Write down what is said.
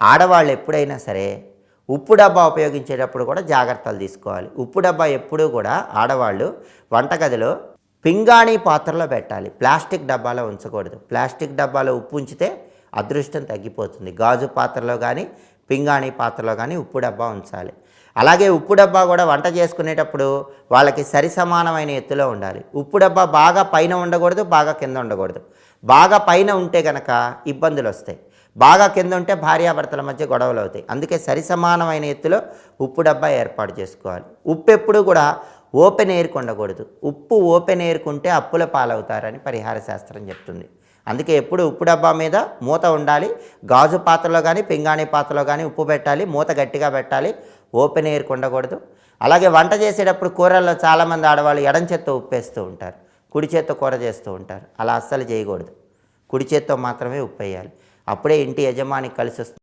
ఆడవాళ్ళు ఎప్పుడైనా సరే ఉప్పు డబ్బా ఉపయోగించేటప్పుడు కూడా జాగ్రత్తలు తీసుకోవాలి. ఉప్పు డబ్బా ఎప్పుడూ కూడా ఆడవాళ్ళు వంటగదిలో పింగాణీ పాత్రలో పెట్టాలి. ప్లాస్టిక్ డబ్బాలో ఉంచకూడదు. ప్లాస్టిక్ డబ్బాలో ఉప్పు ఉంచితే అదృష్టం తగ్గిపోతుంది. గాజు పాత్రలో కానీ పింగాణీ పాత్రలో కానీ ఉప్పు డబ్బా ఉంచాలి. అలాగే ఉప్పు డబ్బా కూడా వంట చేసుకునేటప్పుడు వాళ్ళకి సరి సమానమైన ఎత్తులో ఉండాలి. ఉప్పు డబ్బా బాగా పైన ఉండకూడదు, బాగా కింద ఉండకూడదు. బాగా పైన ఉంటే కనుక ఇబ్బందులు వస్తాయి. బాగా కింద ఉంటే భార్యాభర్తల మధ్య గొడవలు అవుతాయి. అందుకే సరి సమానమైన ఎత్తులో ఉప్పు డబ్బా ఏర్పాటు చేసుకోవాలి. ఉప్పు ఎప్పుడు కూడా ఓపెన్ ఎయిర్కి ఉండకూడదు. ఉప్పు ఓపెన్ ఎయిర్కుంటే అప్పుల పాలవుతారని పరిహార శాస్త్రం చెప్తుంది. అందుకే ఎప్పుడు ఉప్పు డబ్బా మీద మూత ఉండాలి. గాజు పాత్రలో కానీ పింగాణీ పాత్రలో కానీ ఉప్పు పెట్టాలి. మూత గట్టిగా పెట్టాలి. ఓపెన్ ఎయిర్కి ఉండకూడదు. అలాగే వంట చేసేటప్పుడు కూరల్లో చాలామంది ఆడవాళ్ళు ఎడం చేత్తో ఉప్పేస్తూ ఉంటారు, కుడి చేత్తో కూర చేస్తూ ఉంటారు. అలా అస్సలు చేయకూడదు. కుడి చేత్తో మాత్రమే ఉప్పు వేయాలి. అప్పుడే ఇంటి యజమానికి కలిసి వస్తుంది.